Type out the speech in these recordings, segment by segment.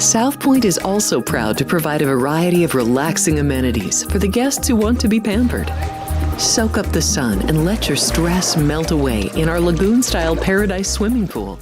South Point is also proud to provide a variety of relaxing amenities for the guests who want to be pampered. Soak up the sun and let your stress melt away in our lagoon-style paradise swimming pool.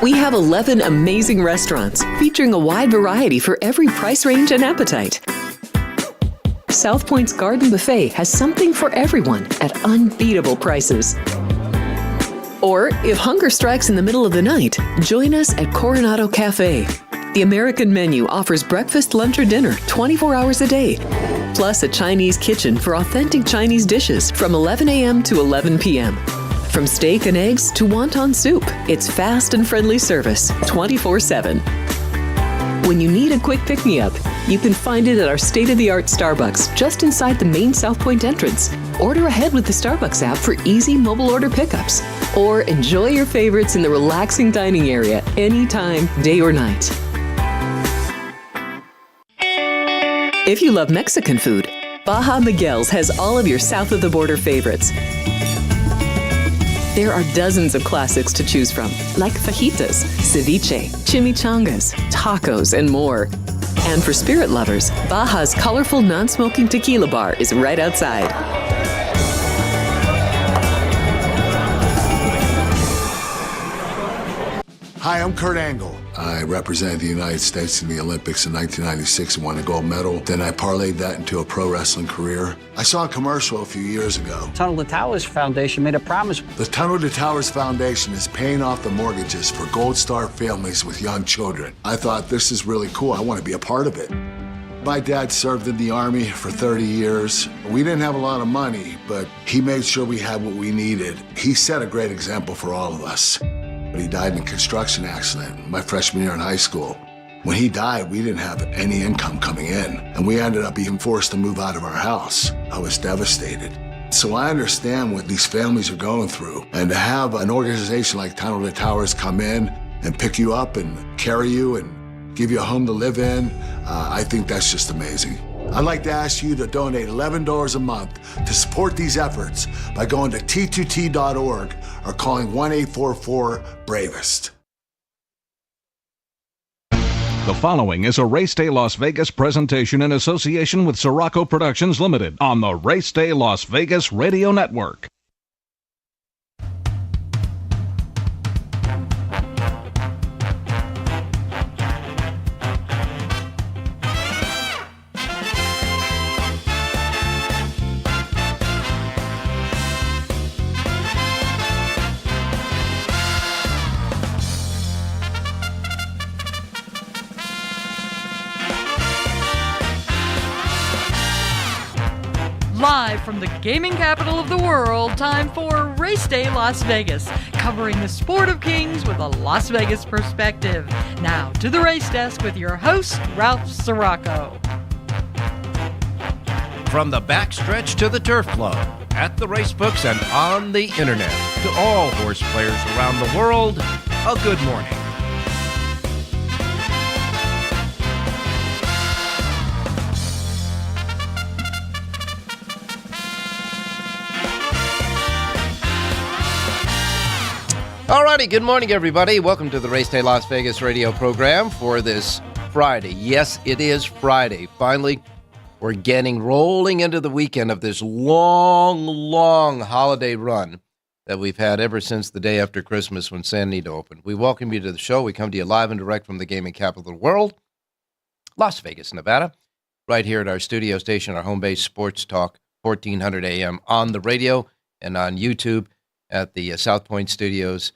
We have 11 amazing restaurants featuring a wide variety for every price range and appetite. South Point's Garden Buffet has something for everyone at unbeatable prices. Or, if hunger strikes in the middle of the night, join us at Coronado Cafe. The American menu offers breakfast, lunch, or dinner 24 hours a day, plus a Chinese kitchen for authentic Chinese dishes from 11 a.m. to 11 p.m. From steak and eggs to wonton soup, it's fast and friendly service 24/7. When you need a quick pick-me-up, you can find it at our state-of-the-art Starbucks just inside the main South Point entrance. Order ahead with the Starbucks app for easy mobile order pickups. Or enjoy your favorites in the relaxing dining area anytime, day or night. If you love Mexican food, Baja Miguel's has all of your south-of-the-border favorites. There are dozens of classics to choose from, like fajitas, ceviche, chimichangas, tacos, and more. And for spirit lovers, Baja's colorful non-smoking tequila bar is right outside. Hi, I'm Kurt Angle. I represented the United States in the Olympics in 1996 and won a gold medal. Then I parlayed that into a pro wrestling career. I saw a commercial a few years ago. Tunnel to Towers Foundation made a promise. The Tunnel to Towers Foundation is paying off the mortgages for Gold Star families with young children. I thought, this is really cool. I want to be a part of it. My dad served in the Army for 30 years. We didn't have a lot of money, but he made sure we had what we needed. He set a great example for all of us. He died in a construction accident my freshman year in high school. When he died, we didn't have any income coming in, and we ended up being forced to move out of our house. I was devastated. So I understand what these families are going through, and to have an organization like Tunnel to Towers come in and pick you up and carry you and give you a home to live in, I think that's just amazing. I'd like to ask you to donate $11 a month to support these efforts by going to t2t.org or calling 1-844-BRAVEST. The following is a Race Day Las Vegas presentation in association with Siraco Productions Limited on the Race Day Las Vegas Radio Network. Live from the gaming capital of the world, time for Race Day Las Vegas, covering the sport of kings with a Las Vegas perspective. Now to the race desk with your host, Ralph Siraco. From the backstretch to the turf club, at the racebooks and on the internet, to all horse players around the world, a good morning. Alrighty, good morning, everybody. Welcome to the Race Day Las Vegas radio program for this Friday. Yes, it is Friday. Finally, we're rolling into the weekend of this long holiday run that we've had ever since the day after Christmas when San Anita opened. We welcome you to the show. We come to you live and direct from the gaming capital of the world, Las Vegas, Nevada, right here at our studio station, our home base, Sports Talk, 1400 AM on the radio and on YouTube at the South Point Studios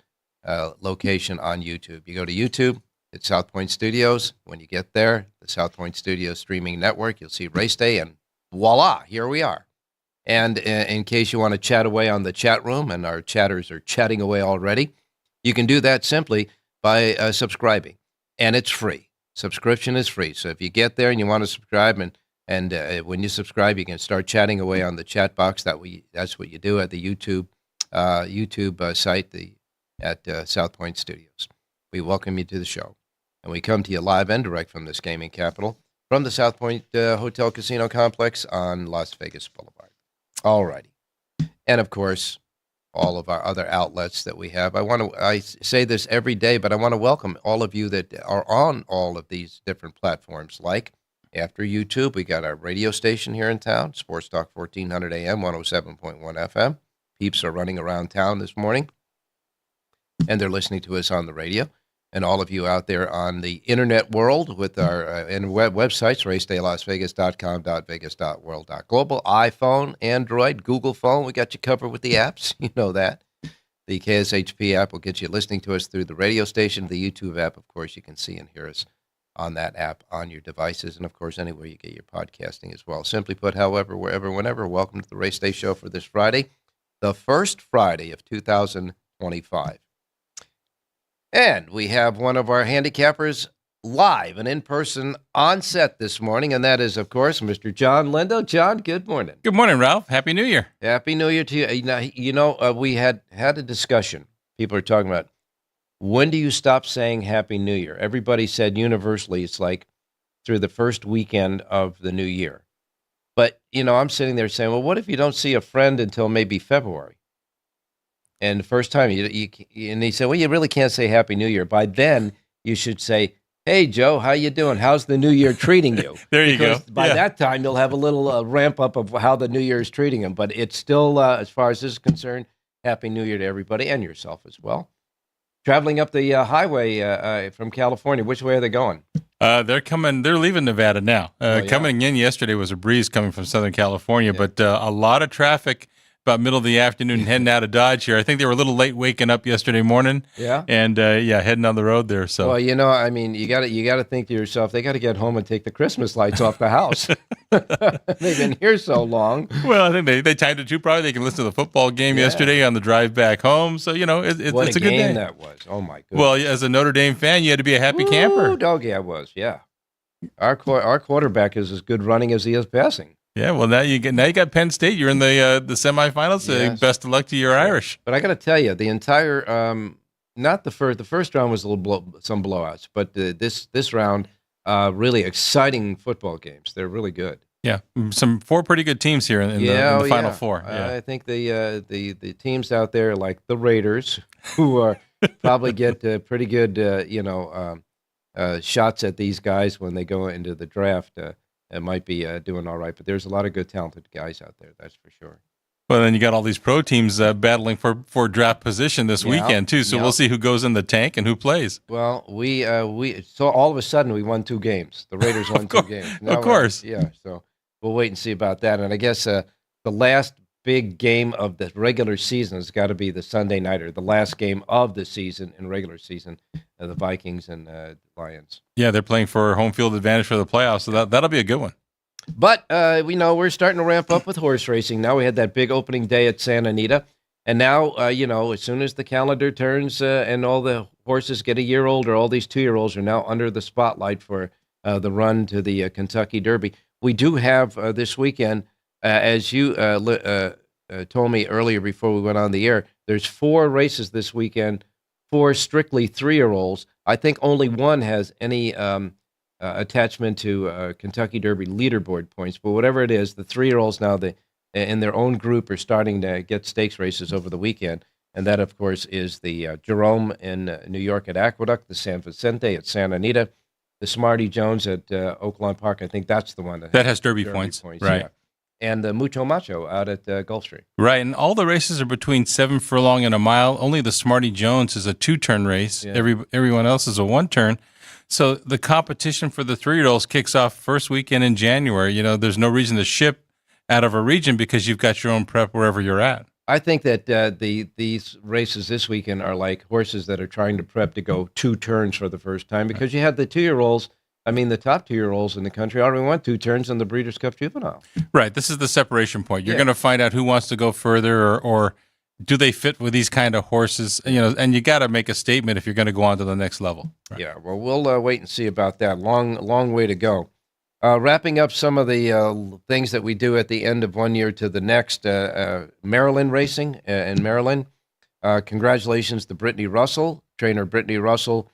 location on YouTube. You go to YouTube, it's South Point Studios. When you get there, the South Point Studios streaming network, you'll see Race Day, and voila, here we are. And in case you want to chat away on the chat room, and our chatters are chatting away already, you can do that simply by subscribing, and it's free. Subscription is free. So if you get there and you want to subscribe, and when you subscribe, you can start chatting away on the chat box. That's what you do at the YouTube site, at South Point Studios. We welcome you to the show, and we come to you live and direct from this gaming capital, from the South Point Hotel Casino Complex on Las Vegas Boulevard. All righty. And, of course, all of our other outlets that we have. I say this every day, but I want to welcome all of you that are on all of these different platforms. Like, after YouTube, we got our radio station here in town, Sports Talk 1400 AM, 107.1 FM. Peeps are running around town this morning, and they're listening to us on the radio. And all of you out there on the internet world with our websites, racedaylasvegas.com, .vegas.world, .global, iPhone, Android, Google phone. We got you covered with the apps. You know that. The KSHP app will get you listening to us through the radio station. The YouTube app, of course, you can see and hear us on that app on your devices. And, of course, anywhere you get your podcasting as well. Simply put, however, wherever, whenever, welcome to the Race Day Show for this Friday, the first Friday of 2025. And we have one of our handicappers live and in person on set this morning, and that is, of course, Mr. John Lindo. John, good morning. Good morning, Ralph. Happy New Year. Happy New Year to you. Now, we had a discussion. People are talking about, when do you stop saying Happy New Year? Everybody said universally it's like through the first weekend of the new year. But, I'm sitting there saying, well, what if you don't see a friend until maybe February? And the first time, and he said, well, you really can't say Happy New Year. By then, you should say, hey, Joe, how you doing? How's the new year treating you? There you because go. By that time, you'll have a little ramp up of how the new year is treating him. But it's still, as far as this is concerned, Happy New Year to everybody and yourself as well. Traveling up the highway from California, which way are they going? They're leaving Nevada now. Coming in yesterday was a breeze coming from Southern California, but a lot of traffic about middle of the afternoon heading out of Dodge here. I think they were a little late waking up yesterday morning. Yeah. And heading on the road there. So. Well, you got to think to yourself, they got to get home and take the Christmas lights off the house. They've been here so long. Well, I think they timed it too. Probably they can listen to the football game yesterday on the drive back home. So, it's a good day. Game that was. Oh, my goodness. Well, as a Notre Dame fan, you had to be a happy camper. Oh, doggy, I was, yeah. Our quarterback is as good running as he is passing. Yeah, well, now you got Penn State. You're in the semifinals. Yes. Best of luck to your Irish. But I got to tell you, the entire not the first round was some blowouts, but this round really exciting football games. They're really good. Yeah, some four pretty good teams here in the Final Four. Yeah. I think the teams out there like the Raiders, who are probably get pretty good shots at these guys when they go into the draft. It might be doing all right, but there's a lot of good, talented guys out there. That's for sure. Well, then you got all these pro teams battling for draft position this weekend too. So we'll see who goes in the tank and who plays. Well, we so all of a sudden we won 2 games. The Raiders won 2 games. Of course, So we'll wait and see about that. And I guess the last big game of the regular season has got to be the Sunday nighter, the last game of the season in regular season, the Vikings and Lions. Yeah, they're playing for home field advantage for the playoffs, so that'll be a good one. But we know we're starting to ramp up with horse racing now. We had that big opening day at Santa Anita. And now, as soon as the calendar turns and all the horses get a year older, all these 2-year-olds are now under the spotlight for the run to the Kentucky Derby. We do have this weekend, as you told me earlier before we went on the air, there's 4 races this weekend, 4 strictly 3-year-olds. I think only one has any attachment to Kentucky Derby leaderboard points. But whatever it is, the 3-year-olds now, in their own group, are starting to get stakes races over the weekend. And that, of course, is the Jerome in New York at Aqueduct, the San Vicente at Santa Anita, the Smarty Jones at Oaklawn Park. I think that's the one that has Derby points. Right. Yeah. And the Mucho Macho out at Gulfstream. Right, and all the races are between 7 furlong and a mile. Only the Smarty Jones is a 2-turn race. Yeah. Everyone else is a 1-turn. So the competition for the 3-year-olds kicks off first weekend in January. There's no reason to ship out of a region because you've got your own prep wherever you're at. I think that these races this weekend are like horses that are trying to prep to go 2 turns for the first time, because you have the 2-year-olds. I mean, the top 2-year-olds in the country already went 2 turns in the Breeders' Cup Juvenile. Right. This is the separation point. You're going to find out who wants to go further, or do they fit with these kind of horses? And you got to make a statement if you're going to go on to the next level. Right. Yeah. Well, we'll wait and see about that. Long way to go. Wrapping up some of the things that we do at the end of one year to the next, Maryland racing in Maryland. Congratulations to Brittany Russell. Trainer Brittany Russell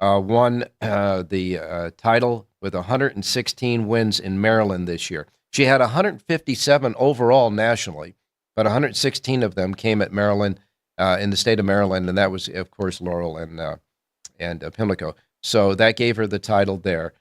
won the title with 116 wins in Maryland this year. She had 157 overall nationally, but 116 of them came at Maryland, in the state of Maryland, and that was, of course, Laurel and Pimlico. So that gave her the title there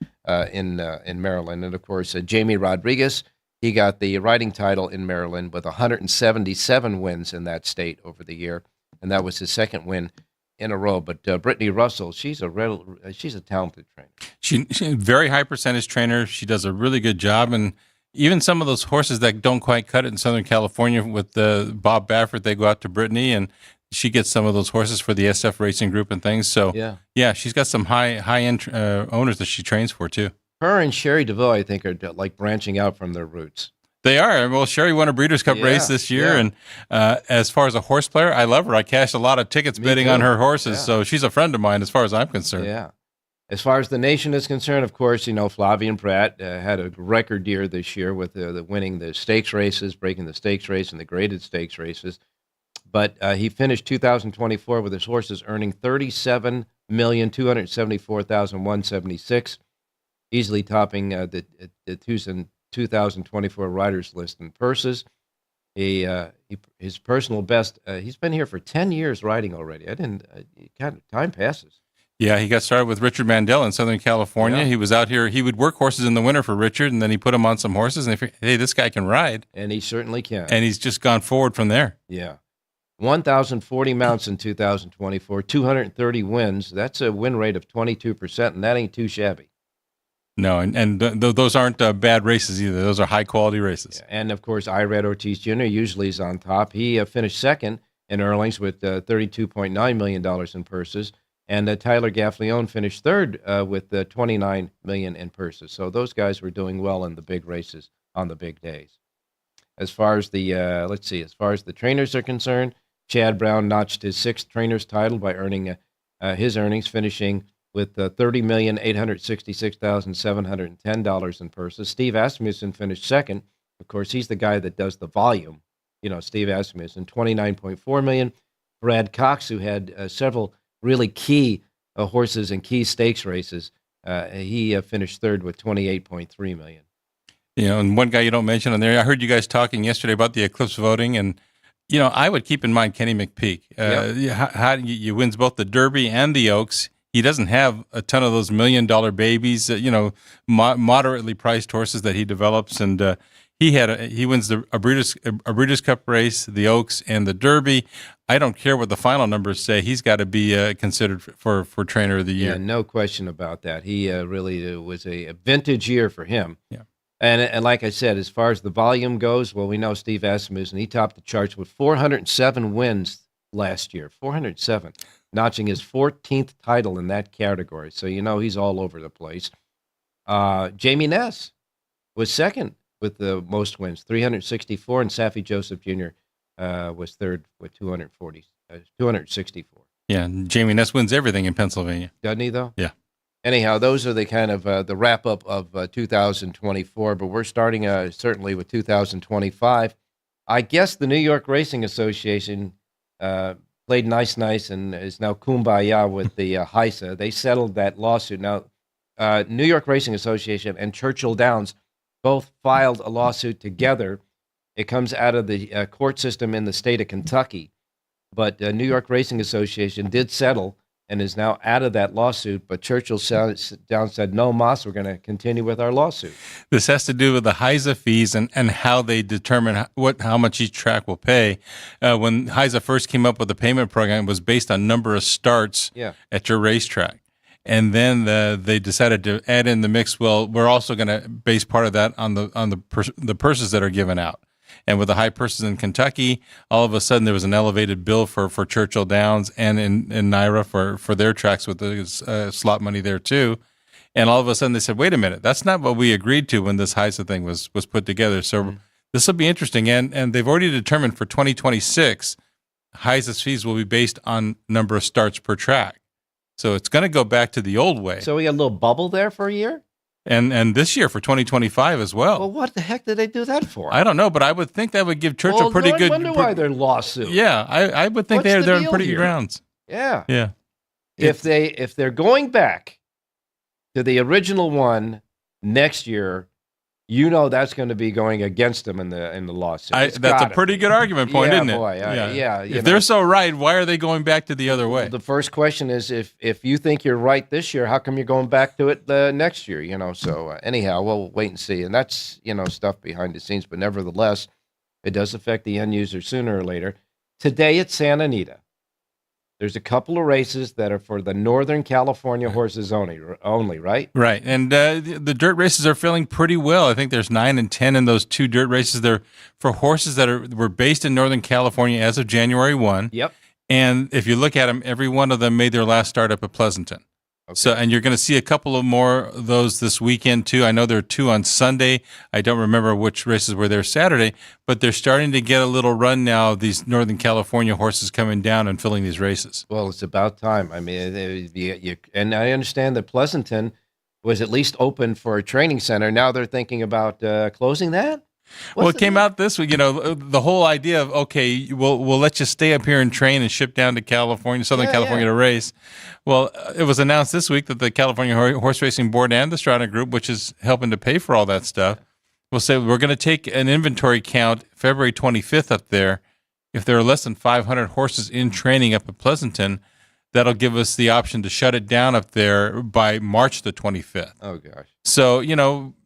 in Maryland. And, of course, Jamie Rodriguez, he got the riding title in Maryland with 177 wins in that state over the year, and that was his second win in a row. But Brittany Russell, she's a talented trainer. She's a very high percentage trainer. She does a really good job. And even some of those horses that don't quite cut it in Southern California with Bob Baffert, they go out to Brittany, and she gets some of those horses for the SF Racing Group and things. So, yeah, she's got some high-end owners that she trains for, too. Her and Sherry DeVille, I think, are like branching out from their roots. They are. Well, Sherry won a Breeders' Cup race this year, and as far as a horse player, I love her. I cashed a lot of tickets bidding on her horses, so she's a friend of mine as far as I'm concerned. Yeah. As far as the nation is concerned, of course, Flavian Pratt had a record year this year with winning the stakes races, breaking the stakes race and the graded stakes races. But he finished 2024 with his horses earning $37,274,176, easily topping the 2024 riders list in purses. His personal best. He's been here for 10 years riding already. Time passes. Yeah, he got started with Richard Mandel in Southern California. Yeah. He was out here. He would work horses in the winter for Richard, and then he put him on some horses, and they figured, hey, this guy can ride. And he certainly can. And he's just gone forward from there. Yeah. 1,040 mounts in 2024, 230 wins. That's a win rate of 22%, and that ain't too shabby. No, and those aren't bad races either. Those are high-quality races. Yeah. And, of course, Irad Ortiz Jr. usually is on top. He finished second in Earlings with $32.9 million in purses. And Tyler Gaffleone finished third with $29 million in purses. So those guys were doing well in the big races on the big days. As far as the trainers are concerned, Chad Brown notched his 6th trainer's title by earning his earnings, finishing with $30,866,710 in purses. Steve Asmussen finished second. Of course, he's the guy that does the volume. Steve Asmussen, $29.4 million. Brad Cox, who had several really key horses and key stakes races, he finished third with $28.3 million. And one guy you don't mention on there, I heard you guys talking yesterday about the Eclipse voting, and I would keep in mind Kenny McPeak. How you wins both the Derby and the Oaks. He doesn't have a ton of those $1 million babies, moderately priced horses that he develops, and he wins a Breeders' Cup race, the Oaks, and the Derby. I don't care what the final numbers say. He's got to be considered for Trainer of the Year. Yeah, no question about that. He really was a vintage year for him. Yeah. And like I said, as far as the volume goes, well, we know Steve Asmussen, he topped the charts with 407 wins last year. 407, notching his 14th title in that category. So he's all over the place. Jamie Ness was second with the most wins, 364, and Saffie Joseph Jr. Was third with 264. Yeah, and Jamie Ness wins everything in Pennsylvania. Doesn't he, though? Yeah. Anyhow, those are the kind of the wrap-up of 2024, but we're starting certainly with 2025. I guess the New York Racing Association played nice and is now kumbaya with the HISA. They settled that lawsuit. Now, New York Racing Association and Churchill Downs both filed a lawsuit together. It comes out of the court system in the state of Kentucky. But New York Racing Association did settle and is now out of that lawsuit. But Churchill Downs said, no, Moss, we're going to continue with our lawsuit. This has to do with the HISA fees and how they determine how much each track will pay. When HISA first came up with the payment program, it was based on number of starts at your racetrack. And then they decided to add in the mix. Well, we're also going to base part of that on the purses that are given out. And with the high purses in Kentucky, all of a sudden there was an elevated bill for Churchill Downs and in NYRA for their tracks with the slot money there too. And all of a sudden they said, wait a minute, that's not what we agreed to when this HISA thing was put together. So this will be interesting. And they've already determined for 2026, HISA's fees will be based on number of starts per track. So it's going to go back to the old way. So we got a little bubble there for a year? And this year for 2025 as well. Well, what the heck did they do that for? I don't know, but I would think that would give Churchill pretty good. I wonder why they're lawsuit. Yeah, I would think they're in pretty good grounds. Yeah. Yeah. If they're going back to the original one next year, you know that's going to be going against them in the lawsuit. That's a pretty good argument point, isn't it? Boy, yeah. If they're so right, why are they going back to the other way? The first question is, if you think you're right this year, how come you're going back to it next year? So anyhow, we'll wait and see. And that's stuff behind the scenes, but nevertheless, it does affect the end user sooner or later. Today at Santa Anita, there's a couple of races that are for the Northern California horses only, right? Right. And the dirt races are filling pretty well. I think there's 9 and 10 in those 2 dirt races. They're for horses that were based in Northern California as of January 1. Yep. And if you look at them, every one of them made their last start up at Pleasanton. Okay. So, and you're going to see a couple of more of those this weekend too. I know there are 2 on Sunday. I don't remember which races were there Saturday, but they're starting to get a little run now. These Northern California horses coming down and filling these races. Well, it's about time. I mean, and I understand that Pleasanton was at least open for a training center. Now they're thinking about closing that. Well, it came out this week, the whole idea of, okay, we'll let you stay up here and train and ship down to California, Southern California to race. Well, it was announced this week that the California Horse Racing Board and the Strata Group, which is helping to pay for all that stuff, will say we're going to take an inventory count February 25th up there. If there are less than 500 horses in training up at Pleasanton, that'll give us the option to shut it down up there by March the 25th. Oh, gosh. So,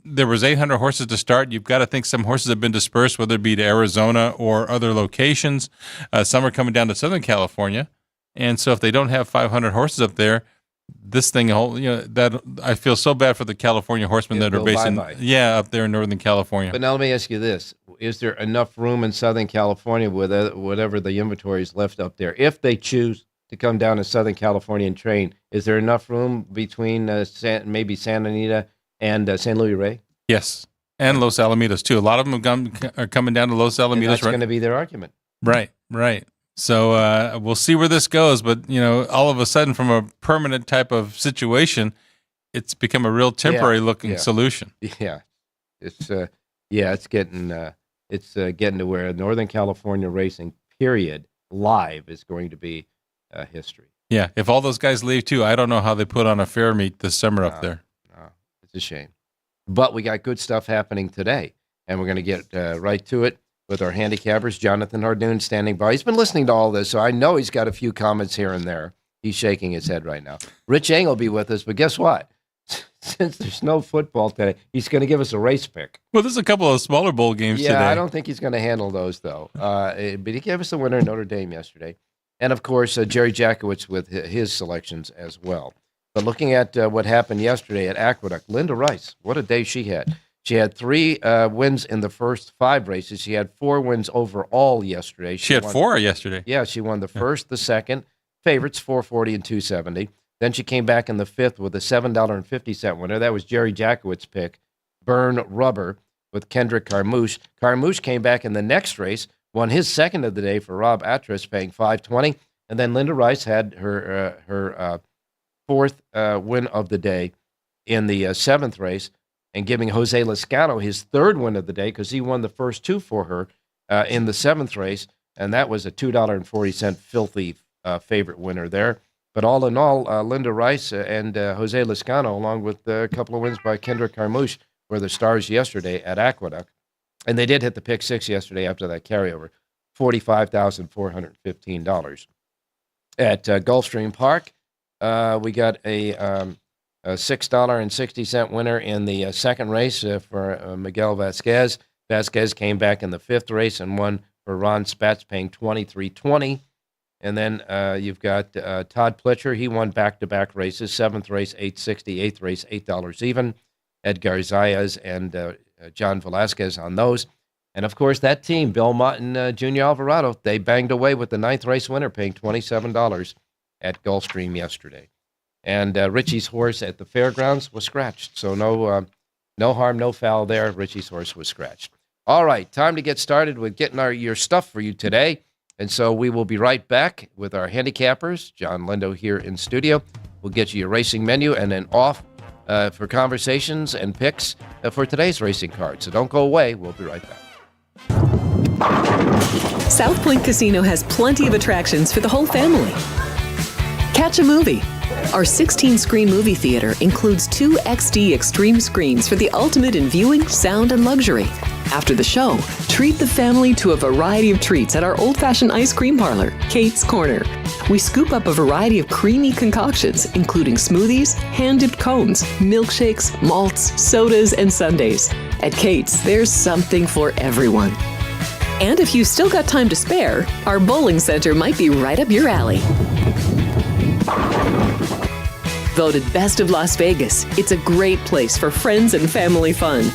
there was 800 horses to start. You've got to think some horses have been dispersed, whether it be to Arizona or other locations. Some are coming down to Southern California. And so if they don't have 500 horses up there, this thing, that I feel so bad for the California horsemen that are based up there in Northern California. But now let me ask you this. Is there enough room in Southern California with whatever the inventory is left up there? If they choose to come down to Southern California and train, is there enough room between maybe Santa Anita and San Luis Rey? Yes, and Los Alamitos too. A lot of them are coming down to Los Alamitos. And that's going to be their argument. Right. So we'll see where this goes. But all of a sudden, from a permanent type of situation, it's become a real temporary looking solution. Yeah, it's getting to where Northern California racing period live is going to be history. Yeah, if all those guys leave too, I don't know how they put on a fair meet this summer up there. It's a shame. But we got good stuff happening today, and we're going to get right to it with our handicappers. Jonathan Hardoon standing by. He's been listening to all this, so I know he's got a few comments here and there. He's shaking his head right now. Rich Eng will be with us, but guess what? Since there's no football today, he's going to give us a race pick. Well, there's a couple of smaller bowl games today. Yeah, I don't think he's going to handle those, though. But he gave us the winner in Notre Dame yesterday. And, of course, Jerry Jackowitz with his selections as well. But looking at what happened yesterday at Aqueduct, Linda Rice, what a day she had. She had 3 wins in the first 5 races. She had 4 wins overall yesterday. She had 4 yesterday. Yeah, she won the first, the second, favorites, 440 and 270. Then she came back in the 5th with a $7.50 winner. That was Jerry Jackowitz's pick. Burn Rubber with Kendrick Carmouche. Carmouche came back in the next race, won his second of the day for Rob Atras, paying $5.20. And then Linda Rice had her fourth win of the day in the seventh race, and giving Jose Lezcano his third win of the day because he won the first two for her in the seventh race, and that was a $2.40 filthy favorite winner there. But all in all, Linda Rice and Jose Lezcano, along with a couple of wins by Kendrick Carmouche, were the stars yesterday at Aqueduct. And they did hit the pick six yesterday after that carryover, $45,415. At Gulfstream Park, we got a $6.60 winner in the second race for Miguel Vasquez. Vasquez came back in the fifth race and won for Ron Spatz, paying $23.20. And then you've got Todd Pletcher. He won back-to-back races. Seventh race, $8.60. Eighth race, $8 even. Edgar Zayas and John Velasquez on those. And, of course, that team, Bill Mott and Junior Alvarado, they banged away with the ninth race winner, paying $27 at Gulfstream yesterday. And Richie's horse at the fairgrounds was scratched. So no harm, no foul there. Richie's horse was scratched. All right, time to get started with getting your stuff for you today. And so we will be right back with our handicappers, John Lindo here in studio. We'll get you your racing menu and then off for conversations and picks for today's racing card. So don't go away. We'll be right back. South Point Casino has plenty of attractions for the whole family. Catch a movie. Our 16-screen movie theater includes 2 XD Extreme screens for the ultimate in viewing, sound, and luxury. After the show, treat the family to a variety of treats at our old-fashioned ice cream parlor, Kate's Corner. We scoop up a variety of creamy concoctions, including smoothies, hand-dipped cones, milkshakes, malts, sodas, and sundaes. At Kate's, there's something for everyone. And if you still got time to spare, our bowling center might be right up your alley. Voted Best of Las Vegas, it's a great place for friends and family fun.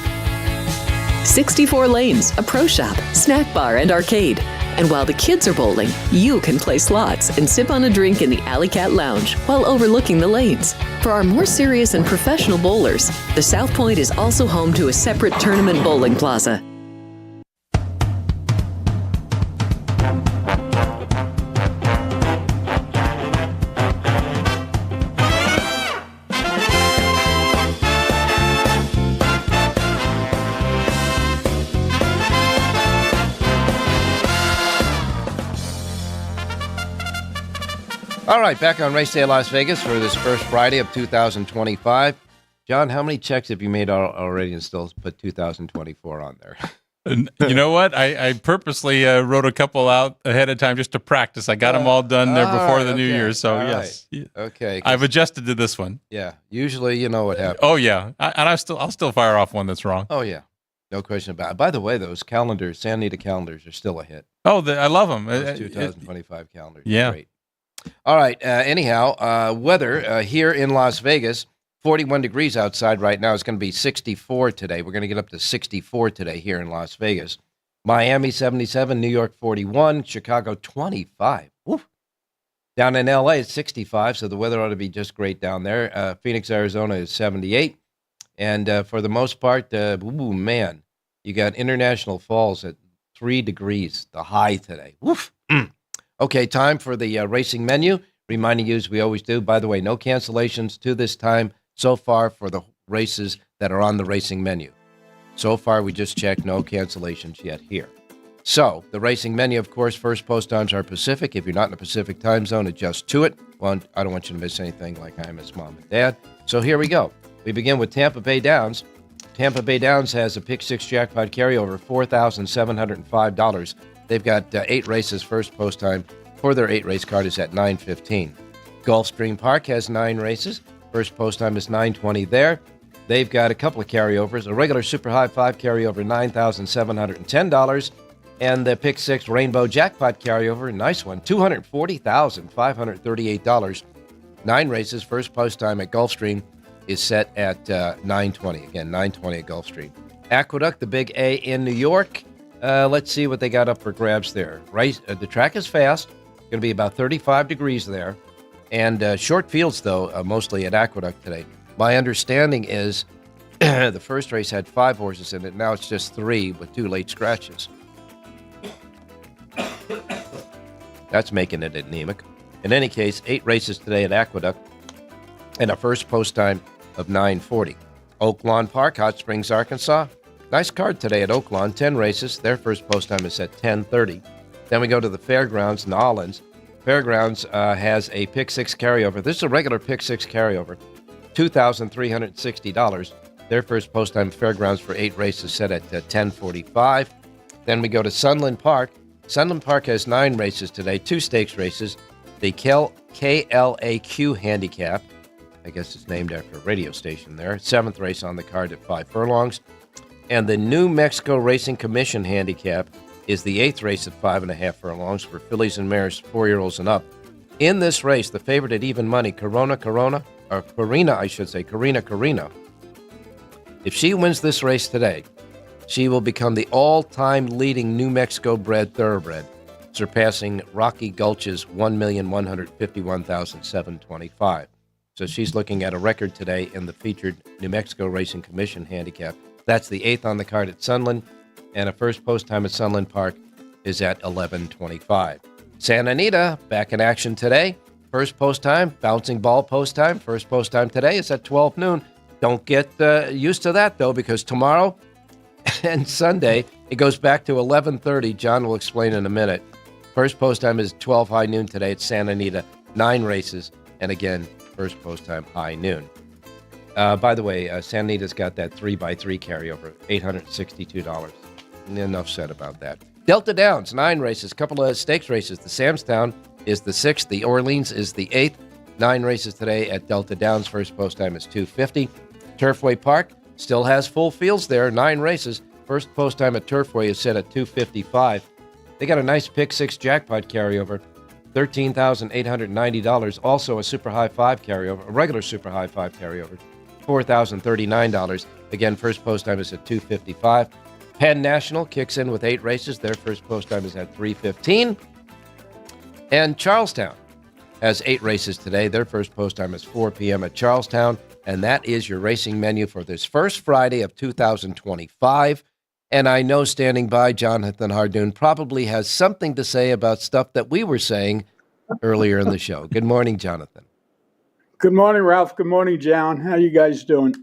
64 lanes, a pro shop, snack bar, and arcade. And while the kids are bowling, you can play slots and sip on a drink in the Alley Cat Lounge while overlooking the lanes. For our more serious and professional bowlers, the South Point is also home to a separate tournament bowling plaza. All right, back on Race Day Las Vegas for this first Friday of 2025. John, how many checks have you made already and still put 2024 on there? You know what? I purposely wrote a couple out ahead of time just to practice. I got them all done there before the New Year, so yes. Right. Okay. I've adjusted to this one. Yeah. Usually, you know what happens. Oh yeah, I'll still fire off one that's wrong. Oh yeah, no question about it. By the way, those calendars, San Anita calendars, are still a hit. Oh, I love them. Those 2025 calendars. Yeah. Great. All right. Anyhow, weather here in Las Vegas, 41 degrees outside right now. It's going to be 64 today. We're going to get up to 64 today here in Las Vegas. Miami, 77. New York, 41. Chicago, 25. Woof. Down in L.A., it's 65, so the weather ought to be just great down there. Phoenix, Arizona is 78. And for the most part, man, you got International Falls at 3 degrees, the high today. Woof. Okay, time for the racing menu. Reminding you, as we always do, by the way, no cancellations to this time so far for the races that are on the racing menu. So far, we just checked no cancellations yet here. So, the racing menu, of course, first post times are Pacific. If you're not in the Pacific time zone, adjust to it. Well, I don't want you to miss anything like I miss Mom and Dad. So here we go. We begin with Tampa Bay Downs. Tampa Bay Downs has a pick six jackpot carryover, $4,705. They've got 8 races. First post time for their 8-race card is at 9:15. Gulfstream Park has 9 races. First post time is 9:20 there. They've got a couple of carryovers. A regular Super High 5 carryover, $9,710. And the pick 6 Rainbow Jackpot carryover, nice one, $240,538. 9 races. First post time at Gulfstream is set at 9:20. Again, 9:20 at Gulfstream. Aqueduct, the big A in New York. Let's see what they got up for grabs there. Right, the track is fast. Going to be about 35 degrees there. And short fields, though, mostly at Aqueduct today. My understanding is The first race had 5 horses in it. Now it's just 3 with 2 late scratches. That's making it anemic. In any case, 8 races today at Aqueduct and a first post time of 9:40. Oak Lawn Park, Hot Springs, Arkansas. Nice card today at Oak Lawn, 10 races. Their first post time is at 10:30. Then we go to the Fairgrounds, Nolens. Fairgrounds has a pick 6 carryover. This is a regular pick 6 carryover, $2,360. Their first post time Fairgrounds for 8 races set at 10:45. Then we go to Sunland Park. Sunland Park has 9 races today, 2 stakes races. The KLAQ Handicap, I guess it's named after a radio station there. 7th race on the card at 5 furlongs. And the New Mexico Racing Commission Handicap is the 8th race at 5.5 furlongs for fillies and mares, 4-year-olds and up. In this race, the favorite at even money, Carina, if she wins this race today, she will become the all-time leading New Mexico bred thoroughbred, surpassing Rocky Gulch's $1,151,725. So she's looking at a record today in the featured New Mexico Racing Commission Handicap. That's the 8th on the card at Sunland, and a first post time at Sunland Park is at 11:25. Santa Anita, back in action today. First post time, bouncing ball post time. First post time today is at 12 noon. Don't get used to that, though, because tomorrow and Sunday, it goes back to 11:30. John will explain in a minute. First post time is 12 high noon today at Santa Anita. 9 races, and again, first post time high noon. By the way, Santa Anita's got that 3x3 carryover, $862. Enough said about that. Delta Downs, 9 races, couple of stakes races. The Samstown is the 6th. The Orleans is the 8th. 9 races today at Delta Downs. First post time is 2:50. Turfway Park still has full fields there. 9 races. First post time at Turfway is set at 2:55. They got a nice pick 6 jackpot carryover, $13,890. Also a super high 5 carryover, a regular super high 5 carryover, $4,039. Again, first post time is at 2:55. Penn National kicks in with 8 races. Their first post time is at 3:15. And Charlestown has 8 races today. Their first post time is 4 p.m. at Charlestown. And that is your racing menu for this first Friday of 2025. And I know standing by, Jonathan Hardoon probably has something to say about stuff that we were saying earlier in the show. Good morning, Jonathan. Good morning, Ralph. Good morning, John. How you guys doing?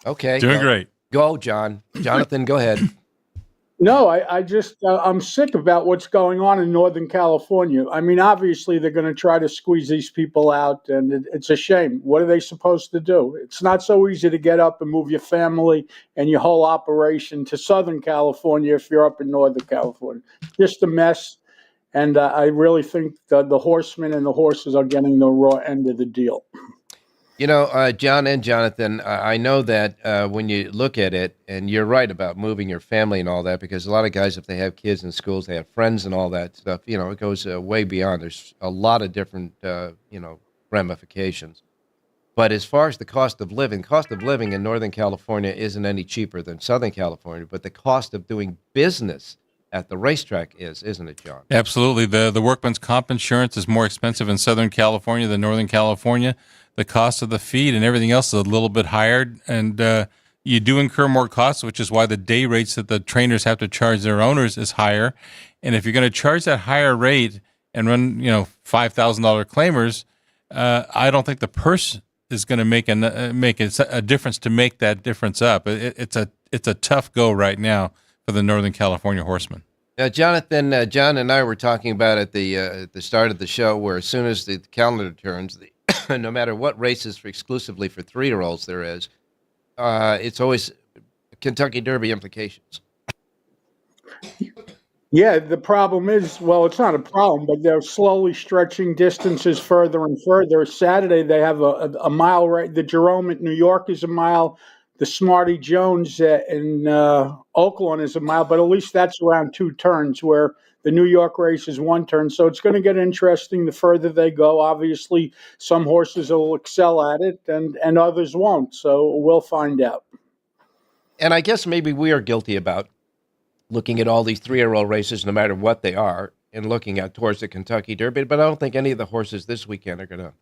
Okay. Doing great. Go, John. Jonathan, go ahead. No, I'm sick about what's going on in Northern California. I mean, obviously, they're going to try to squeeze these people out, and it's a shame. What are they supposed to do? It's not so easy to get up and move your family and your whole operation to Southern California if you're up in Northern California. Just a mess, and I really think the horsemen and the horses are getting the raw end of the deal. You know, John and Jonathan, I know that when you look at it, and you're right about moving your family and all that, because a lot of guys, if they have kids in schools, they have friends and all that stuff, you know, it goes way beyond. There's a lot of different, ramifications. But as far as the cost of living in Northern California isn't any cheaper than Southern California, but the cost of doing business at the racetrack isn't it, John? Absolutely. The workman's comp insurance is more expensive in Southern California than Northern California. The cost of the feed and everything else is a little bit higher, and you do incur more costs, which is why the day rates that the trainers have to charge their owners is higher. And if you're going to charge that higher rate and run, $5,000 claimers, I don't think the purse is going to make a difference to make that difference up. It's a tough go right now for the Northern California horsemen. Now, Jonathan, John and I were talking about at the start of the show, where as soon as the calendar turns, no matter what races exclusively for 3-year-olds there is, it's always Kentucky Derby implications. Yeah, the problem is, well, it's not a problem, but they're slowly stretching distances further and further. Saturday, they have a mile right. The Jerome at New York is a mile. The Smarty Jones in Oakland is a mile, but at least that's around 2 turns, where the New York race is 1 turn. So it's going to get interesting the further they go. Obviously, some horses will excel at it and others won't. So we'll find out. And I guess maybe we are guilty about looking at all these 3-year-old races, no matter what they are, and looking at towards the Kentucky Derby. But I don't think any of the horses this weekend are going to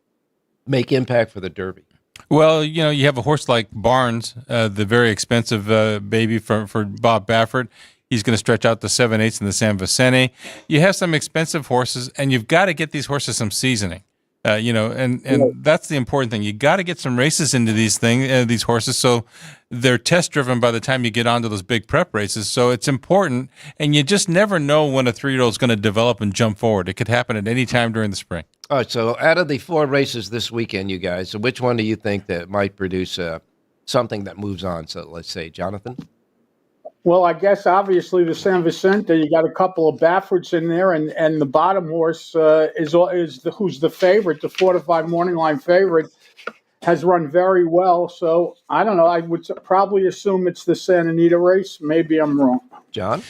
make impact for the Derby. Well, you have a horse like Barnes, the very expensive baby for Bob Baffert. He's going to stretch out the 7/8 in the San Vicente. You have some expensive horses, and you've got to get these horses some seasoning. And that's the important thing. You got to get some races into these horses, so they're test driven by the time you get onto those big prep races. So it's important, and you just never know when a 3-year-old is going to develop and jump forward. It could happen at any time during the spring. All right, so out of the 4 races this weekend, you guys, so which one do you think that might produce something that moves on? So let's say, Jonathan? Well, I guess obviously the San Vicente, you got a couple of Baffords in there, and the bottom horse who's the favorite, the 4-5 morning line favorite, has run very well. So I don't know. I would probably assume it's the Santa Anita race. Maybe I'm wrong. John?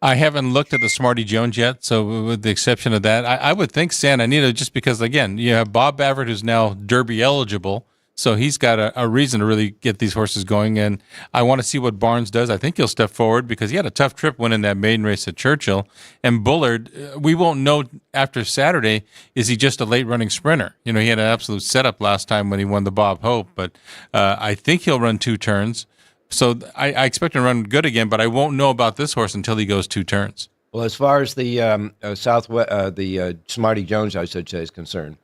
I haven't looked at the Smarty Jones yet, so with the exception of that, I would think Santa Anita, just because, again, you have Bob Baffert, who's now Derby eligible, so he's got a reason to really get these horses going, and I want to see what Barnes does. I think he'll step forward because he had a tough trip winning that maiden race at Churchill. And Bullard, we won't know after Saturday, is he just a late-running sprinter? He had an absolute setup last time when he won the Bob Hope, but I think he'll run 2 turns. So I expect him to run good again, but I won't know about this horse until he goes 2 turns. Well, as far as the Smarty Jones, I should say, is concerned,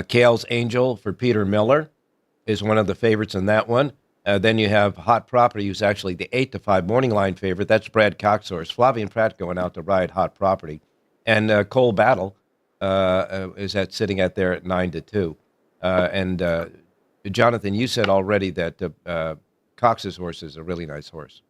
Kale's Angel for Peter Miller is one of the favorites in that one. Then you have Hot Property, who's actually the 8-5 morning line favorite. That's Brad Cox's horse. Flavian Pratt going out to ride Hot Property. And Cole Battle is sitting at there at 9-2. And Jonathan, you said already that Cox's horse is a really nice horse.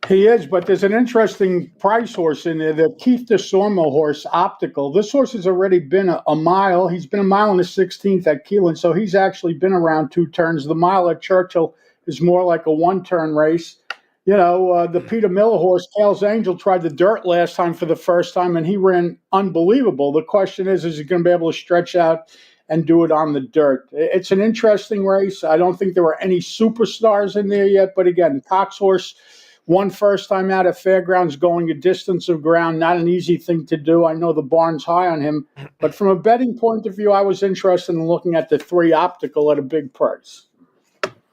He is, but there's an interesting price horse in there, the Keith DeSormo horse, Optical. This horse has already been a mile. He's been a mile in the 16th at Keelan, so he's actually been around 2 turns. The mile at Churchill is more like a 1-turn race. The Peter Miller horse, Kale's Angel, tried the dirt last time for the first time, and he ran unbelievable. The question is he going to be able to stretch out and do it on the dirt? It's an interesting race. I don't think there were any superstars in there yet, but again, Cox horse won first time out at Fairgrounds, going a distance of ground, not an easy thing to do. I know the barn's high on him, but from a betting point of view, I was interested in looking at the 3 Optical at a big price.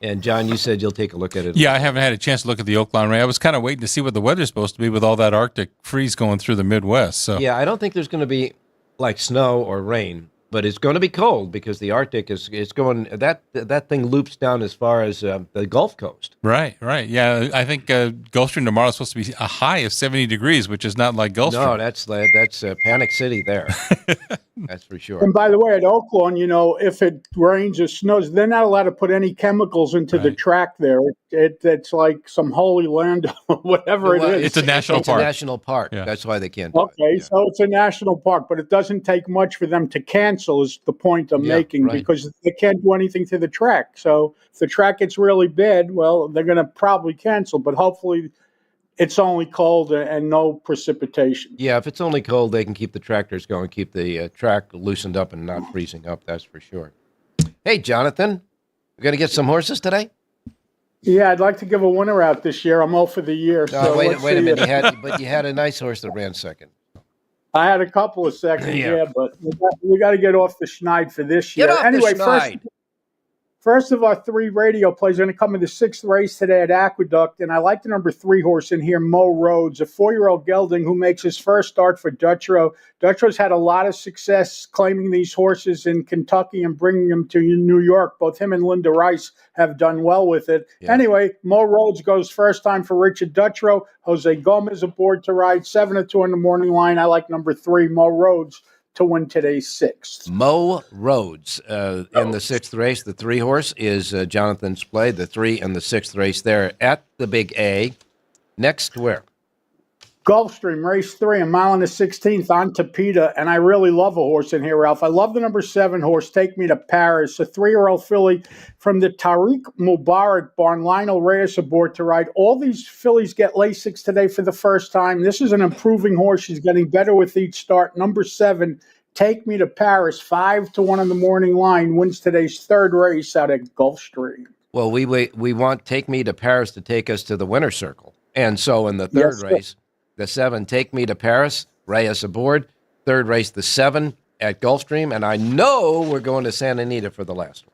And John, you said you'll take a look at it. Yeah, I haven't had a chance to look at the Oakland race. I was kind of waiting to see what the weather's supposed to be with all that Arctic freeze going through the Midwest. So yeah, I don't think there's going to be like snow or rain. But it's going to be cold because the Arctic is going. That thing loops down as far as the Gulf Coast. Right. Yeah, I think Gulfstream tomorrow is supposed to be a high of 70 degrees, which is not like Gulfstream. No, that's Panic City there. That's for sure. And by the way, at Oaklawn, if it rains or snows, they're not allowed to put any chemicals into the track there. It's like some holy land, whatever it is. It's a national park. It's a national park. Yeah. That's why they can't do it. Okay, so it's a national park, but it doesn't take much for them to cancel, is the point I'm making, because they can't do anything to the track. So if the track gets really bad, well, they're going to probably cancel, but hopefully it's only cold and no precipitation. Yeah, if it's only cold, they can keep the tractors going, keep the track loosened up and not freezing up, that's for sure. Hey, Jonathan, we're going to get some horses today? Yeah, I'd like to give a winner out this year. I'm 0 for the year. So wait a minute. You had a nice horse that ran second. I had a couple of seconds, but we got to get off the schneid for this year. Get off the schneid. First of our 3 radio plays are going to come in the 6th race today at Aqueduct, and I like the number 3 horse in here, Mo Rhodes, a 4-year-old gelding who makes his first start for Dutrow. Dutrow's had a lot of success claiming these horses in Kentucky and bringing them to New York. Both him and Linda Rice have done well with it. Yeah. Anyway, Mo Rhodes goes first time for Richard Dutrow. Jose Gomez aboard to ride 7-2 in the morning line. I like number 3, Mo Rhodes, to win today's 6th. Mo Rhodes in the 6th race. The 3 horse is Jonathan's play. The 3 and the 6th race there at the Big A. Next, where? Gulfstream, race 3, a mile and the 16th on Tapeta, and I really love a horse in here, Ralph. I love the number 7 horse, Take Me to Paris, a 3-year-old filly from the Tariq Mubarak barn. Lionel Reyes aboard to ride. All these fillies get Lasix today for the first time. This is an improving horse. She's getting better with each start. Number 7, Take Me to Paris, 5-1 in the morning line, wins today's 3rd race out at Gulfstream. Well, we want Take Me to Paris to take us to the winner's circle. And so in the 3rd race, the 7, Take Me to Paris, Reyes aboard. 3rd race, the 7 at Gulfstream. And I know we're going to Santa Anita for the last one.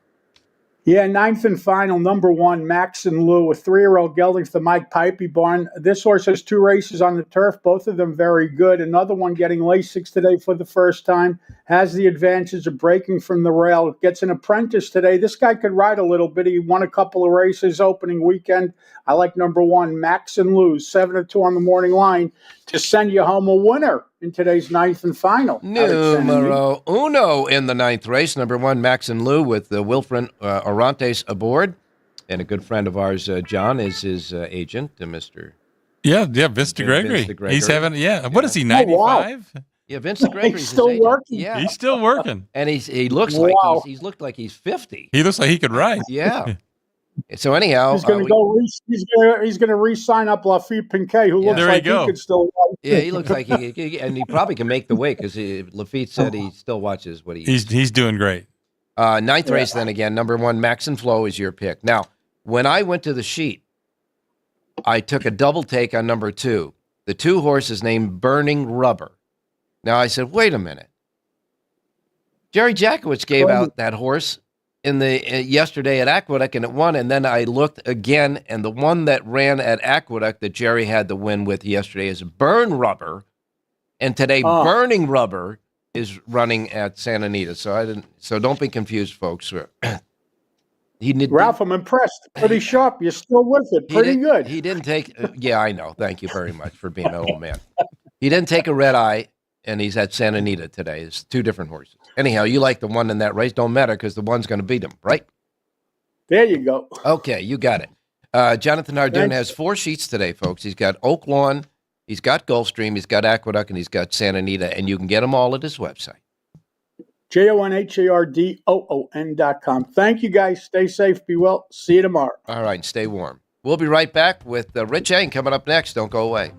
Yeah, ninth and final, number one, Max and Lou, a 3-year-old gelding to the Mike Pipey barn. This horse has 2 races on the turf, both of them very good. Another one getting Lasix today for the first time, has the advantage of breaking from the rail, gets an apprentice today. This guy could ride a little bit. He won a couple of races opening weekend. I like number one, Max and Lou, 7-2 on the morning line to send you home a winner in today's ninth and final. Numero uno in the 9th race. Number one, Max and Lou with Wilfred Orantes aboard. And a good friend of ours, John, is his agent, Mr. Vince DeGregory. He's having, what is he, 95? Wow. Yeah, Vince DeGregory. He's still working. Yeah. He's still working. And he looks like he's looked like he's 50. He looks like he could ride. Yeah. So anyhow, he's going to he's going to re-sign up Lafitte Pincay, who looks like he could still ride. Yeah, he looks like he probably can make the weight because Lafitte said he still watches what he's doing great. 9th race then again, number one, Max and Flo is your pick. Now, when I went to the sheet, I took a double take on number 2. The 2 horses named Burning Rubber. Now I said, wait a minute. Jerry Jackowitz gave out that horse in the yesterday at Aqueduct, and it won. And then I looked again, and the one that ran at Aqueduct that Jerry had the win with yesterday is Burn Rubber, and today Burning Rubber is running at Santa Anita. So don't be confused, folks. Ralph, I'm impressed. Pretty sharp. You're still with it. Pretty good. He didn't take. Yeah, I know. Thank you very much for being an old man. He didn't take a red eye, and he's at Santa Anita today. It's 2 different horses. Anyhow, you like the one in that race. Don't matter because the one's going to beat him, right? There you go. Okay, you got it. Jonathan Hardoon has 4 sheets today, folks. He's got Oak Lawn, he's got Gulfstream, he's got Aqueduct, and he's got Santa Anita, and you can get them all at his website. JONHARDOON.com. Thank you, guys. Stay safe. Be well. See you tomorrow. All right, stay warm. We'll be right back with Rich Eng coming up next. Don't go away.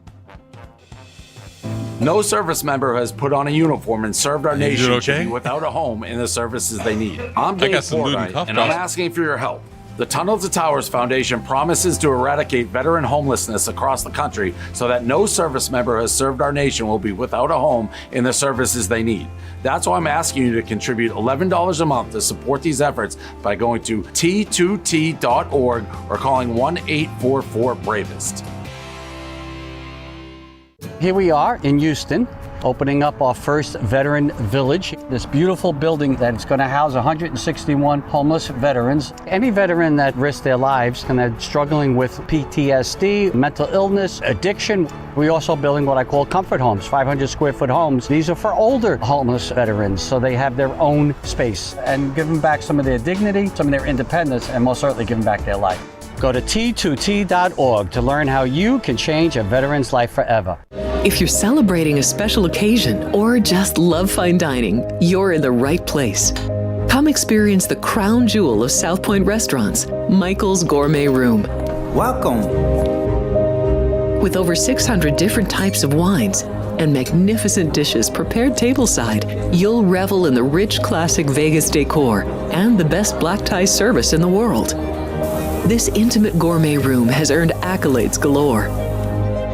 No service member has put on a uniform and served our nation to be without a home in the services they need. I'm Dave Fordyce, and I'm asking for your help. The Tunnel to Towers Foundation promises to eradicate veteran homelessness across the country so that no service member who has served our nation will be without a home in the services they need. That's why I'm asking you to contribute $11 a month to support these efforts by going to t2t.org or calling 1-844-BRAVEST. Here we are in Houston, opening up our first veteran village. This beautiful building that's going to house 161 homeless veterans. Any veteran that risks their lives and they're struggling with PTSD, mental illness, addiction. We're also building what I call comfort homes, 500 square foot homes. These are for older homeless veterans, so they have their own space and give them back some of their dignity, some of their independence, and most certainly give them back their life. Go to t2t.org to learn how you can change a veteran's life forever. If you're celebrating a special occasion or just love fine dining, you're in the right place. Come experience the crown jewel of South Point restaurants, Michael's Gourmet Room. Welcome. With over 600 different types of wines and magnificent dishes prepared tableside, you'll revel in the rich classic Vegas decor and the best black tie service in the world. This intimate gourmet room has earned accolades galore.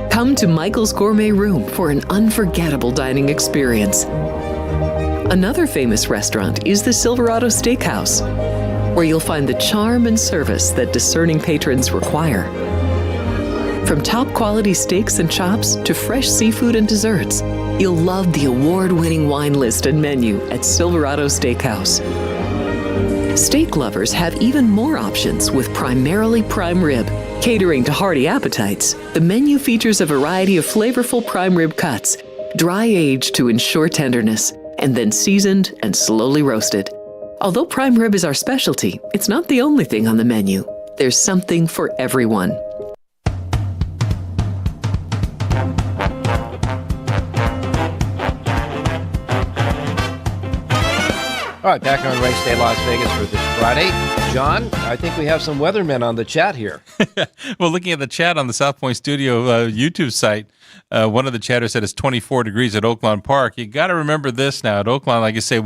Come to Michael's Gourmet Room for an unforgettable dining experience. Another famous restaurant is the Silverado Steakhouse, where you'll find the charm and service that discerning patrons require. From top quality steaks and chops to fresh seafood and desserts, you'll love the award-winning wine list and menu at Silverado Steakhouse. Steak lovers have even more options with primarily prime rib. Catering to hearty appetites, the menu features a variety of flavorful prime rib cuts, dry-aged to ensure tenderness, and then seasoned and slowly roasted. Although prime rib is our specialty, it's not the only thing on the menu. There's something for everyone. All right, back on Race Day Las Vegas for this Friday. John, I think we have some weathermen on the chat here. Well, looking at the chat on the South Point Studio YouTube site, one of the chatters said it's 24 degrees at Oaklawn Park. You got to remember this now. At Oaklawn, like I say,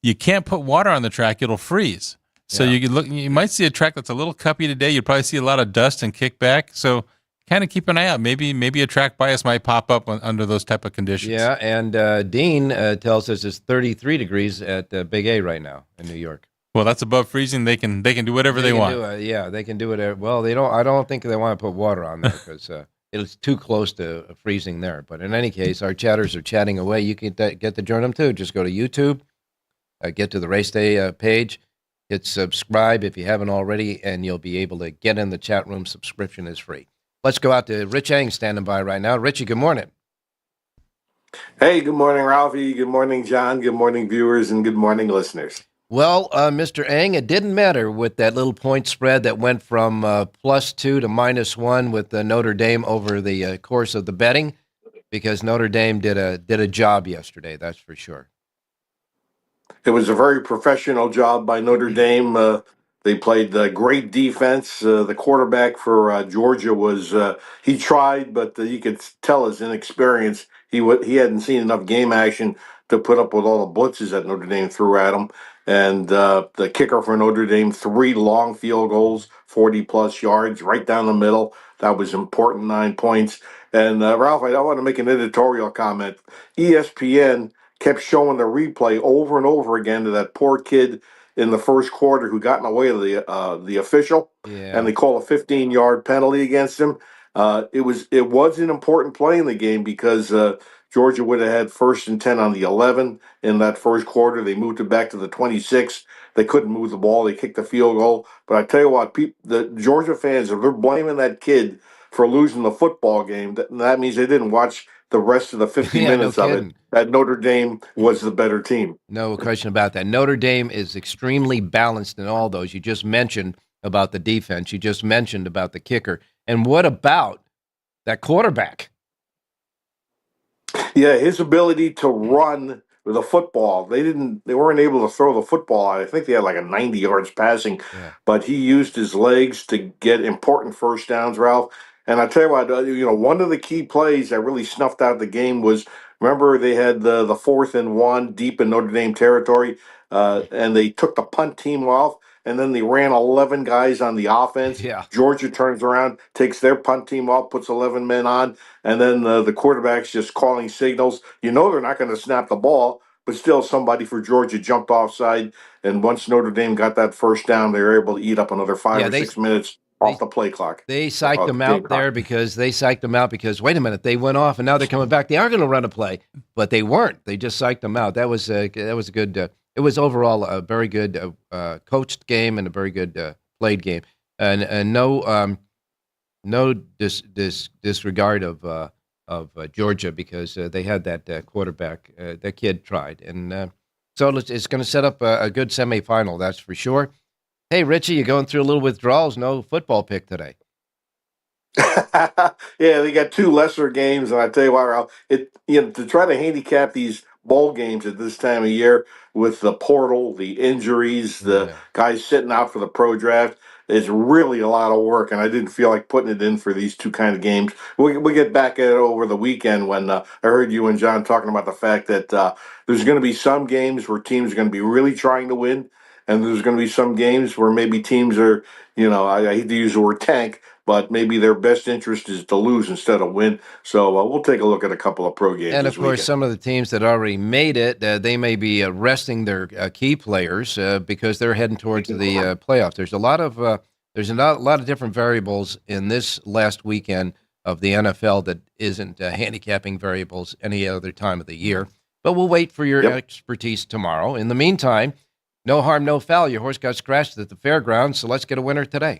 you can't put water on the track; it'll freeze. So you might see a track that's a little cuppy today. You'll probably see a lot of dust and kickback. So kind of keep an eye out. Maybe a track bias might pop up under those type of conditions. Yeah, and Dean tells us it's 33 degrees at Big A right now in New York. Well, that's above freezing. They can do whatever they want. They can do it. Well, they don't. I don't think they want to put water on there because it's too close to freezing there. But in any case, our chatters are chatting away. You can get to join them too. Just go to YouTube, get to the Race Day page, hit subscribe if you haven't already, and you'll be able to get in the chat room. Subscription is free. Let's go out to Rich Eng standing by right now. Richie, good morning. Hey, good morning, Ralphie. Good morning, John. Good morning, viewers, and good morning, listeners. Well, Mr. Eng, it didn't matter with that little point spread that went from +2 to -1 with Notre Dame over the course of the betting, because Notre Dame did a job yesterday. That's for sure. It was a very professional job by Notre Dame. They played great defense. The quarterback for Georgia he tried, but you could tell his inexperience. He hadn't seen enough game action to put up with all the blitzes that Notre Dame threw at him. And the kicker for Notre Dame, 3 long field goals, 40-plus yards, right down the middle. That was important, 9 points. And Ralph, I want to make an editorial comment. ESPN kept showing the replay over and over again to that poor kid in the first quarter who got in the way of the official, and they call a 15-yard penalty against him. It was an important play in the game because Georgia would have had 1st and 10 on the 11 in that first quarter. They moved it back to the 26. They couldn't move the ball. They kicked the field goal. But I tell you what, the Georgia fans, if they're blaming that kid for losing the football game, that means they didn't watch the rest of the 50 minutes of it. That Notre Dame was the better team. No question about that. Notre Dame is extremely balanced in all those. You just mentioned about the defense. You just mentioned about the kicker. And what about that quarterback? Yeah, his ability to run with a football. They weren't able to throw the football. I think they had like a 90 yards passing, but he used his legs to get important first downs, Ralph. And I tell you what, one of the key plays that really snuffed out the game was, remember they had the 4th and 1 deep in Notre Dame territory, and they took the punt team off, and then they ran 11 guys on the offense. Yeah. Georgia turns around, takes their punt team off, puts 11 men on, and then the quarterback's just calling signals. They're not going to snap the ball, but still somebody for Georgia jumped offside, and once Notre Dame got that first down, they were able to eat up another 5 or 6 minutes off the play clock. They psyched them out there because wait a minute, they went off and now they're coming back. They are going to run a play, but they weren't. They just psyched them out. That was a good. It was overall a very good coached game and a very good played game, and no disregard of Georgia because they had that quarterback. That kid tried, and so it's going to set up a good semifinal. That's for sure. Hey, Richie, you're going through a little withdrawals. No football pick today. Yeah, they got 2 lesser games, and I tell you what, Ralph, to try to handicap these bowl games at this time of year with the portal, the injuries, the guys sitting out for the pro draft, is really a lot of work, and I didn't feel like putting it in for these 2 kind of games. We get back at it over the weekend when I heard you and John talking about the fact that there's going to be some games where teams are going to be really trying to win, and there's going to be some games where maybe teams are, I hate to use the word tank, but maybe their best interest is to lose instead of win. So we'll take a look at a couple of pro games. And of course, some of the teams that already made it, they may be resting their key players because they're heading towards the playoffs. There's a lot of different variables in this last weekend of the NFL that isn't handicapping variables any other time of the year. But we'll wait for your expertise tomorrow. In the meantime, no harm, no foul. Your horse got scratched at the fairgrounds, so let's get a winner today.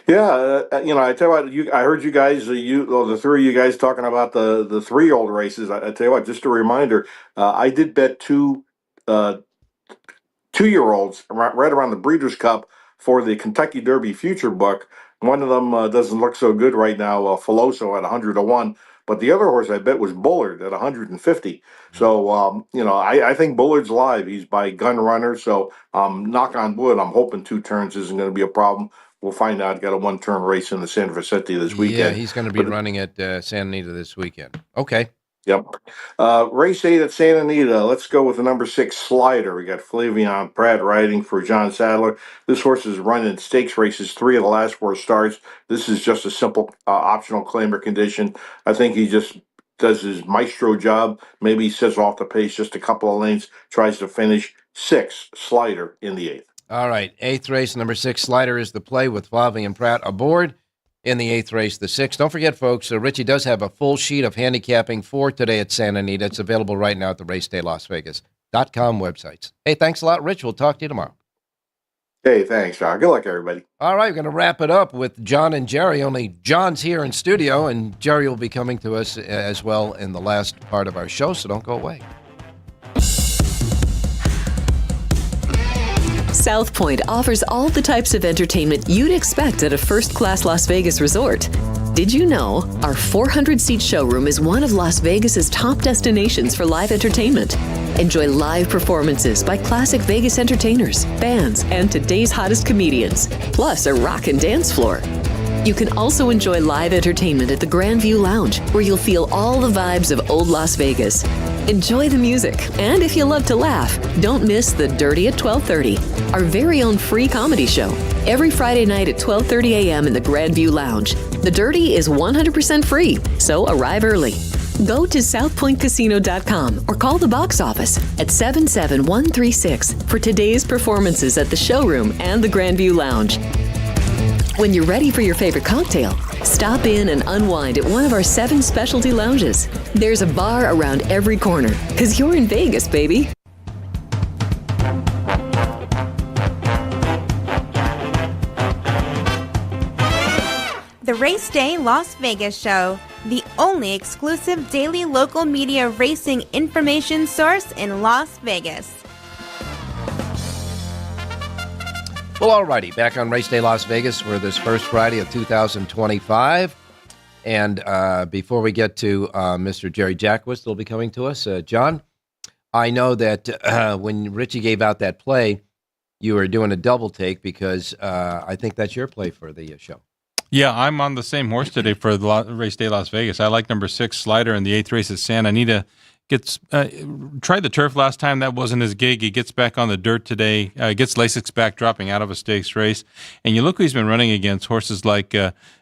Yeah, I tell you what, I heard you guys, the 3 of you guys talking about the 3-year-old races. I tell you what, just a reminder, I did bet 2 2-year-olds right around the Breeders' Cup for the Kentucky Derby future book. One of them doesn't look so good right now, Filoso at 100-1. But the other horse I bet was Bullard at 150. So, I think Bullard's live. He's by Gun Runner. So, knock on wood, I'm hoping 2 turns isn't going to be a problem. We'll find out. Got a 1-turn race in the San Vicente this weekend. Yeah, he's going to be running at Santa Anita this weekend. Okay. Yep. Race 8 at Santa Anita. Let's go with the number 6 Slider. We got Flavion Pratt riding for John Sadler. This horse is running stakes races 3 of the last 4 starts. This is just a simple optional claimer condition. I think he just does his maestro job. Maybe he sits off the pace just a couple of lanes, tries to finish, 6 Slider in the 8th. All right, 8th race, number 6 Slider is the play with Flavie and Pratt aboard. In the 8th race, the 6th. Don't forget, folks, Richie does have a full sheet of handicapping for today at Santa Anita. It's available right now at the RaceDayLasVegas.com websites. Hey, thanks a lot, Rich. We'll talk to you tomorrow. Hey, thanks, John. Good luck, everybody. All right, we're going to wrap it up with John and Jerry. Only John's here in studio, and Jerry will be coming to us as well in the last part of our show, so don't go away. South Point offers all the types of entertainment you'd expect at a first-class Las Vegas resort. Did you know our 400-seat showroom is one of Las Vegas's top destinations for live entertainment? Enjoy live performances by classic Vegas entertainers, bands, and today's hottest comedians, plus a rockin' dance floor. You can also enjoy live entertainment at the Grand View Lounge, where you'll feel all the vibes of old Las Vegas. Enjoy the music, and if you love to laugh, don't miss The Dirty at 12:30, our very own free comedy show, every Friday night at 12:30 a.m. in the Grand View Lounge. The Dirty is 100% free, so arrive early. Go to southpointcasino.com or call the box office at 77136 for today's performances at the showroom and the Grand View Lounge. When you're ready for your favorite cocktail, stop in and unwind at one of our 7 specialty lounges. There's a bar around every corner, because you're in Vegas, baby. The Race Day Las Vegas Show, the only exclusive daily local media racing information source in Las Vegas. Well, alrighty, back on Race Day Las Vegas for this first Friday of 2025. And before we get to Mr. Jerry Jackwist, will be coming to us. John, I know that when Richie gave out that play, you were doing a double take because I think that's your play for the show. Yeah, I'm on the same horse today for the Race Day Las Vegas. I like number 6 Slider in the 8th race at Santa Anita. Tried the turf last time. That wasn't his gig. He gets back on the dirt today. Gets Lasix back, dropping out of a stakes race. And you look who he's been running against, horses like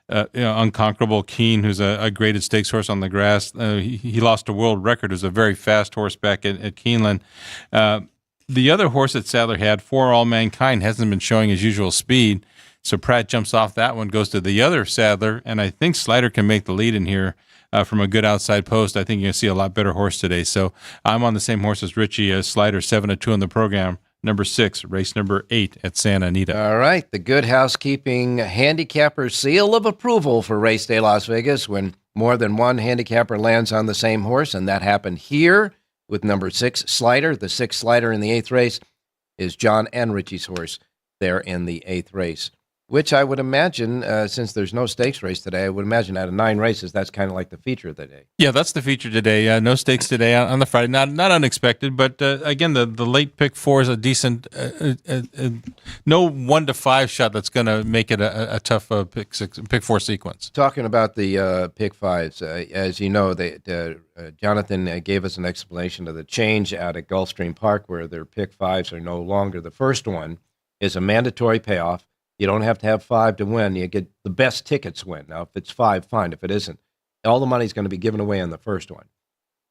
Unconquerable Keen, who's a graded stakes horse on the grass. He lost a world record as a very fast horse back at Keeneland. The other horse that Sadler had, For All Mankind, hasn't been showing his usual speed. So Pratt jumps off that one, goes to the other Sadler, and I think Slider can make the lead in here from a good outside post. I think you're going to see a lot better horse today. So I'm on the same horse as Richie, Slider, 7-2 in the program. Number 6, race number 8 at Santa Anita. All right, the Good Housekeeping handicapper seal of approval for Race Day Las Vegas when more than one handicapper lands on the same horse, and that happened here with number 6 Slider. The 6 Slider in the 8th race is John and Richie's horse there in the 8th race. Which I would imagine, since there's no stakes race today, I would imagine out of 9 races, that's kind of like the feature of the day. Yeah, that's the feature today. No stakes today on the Friday. Not unexpected, but again, the late pick 4 is a decent, no 1 to 5 shot that's going to make it a tough pick 4 sequence. Talking about the pick 5s, as you know, Jonathan gave us an explanation of the change out at Gulfstream Park where their pick 5s are no longer. The first one is a mandatory payoff. You don't have to have 5 to win. You get the best tickets win. Now, if it's 5, fine. If it isn't, all the money's going to be given away on the first one.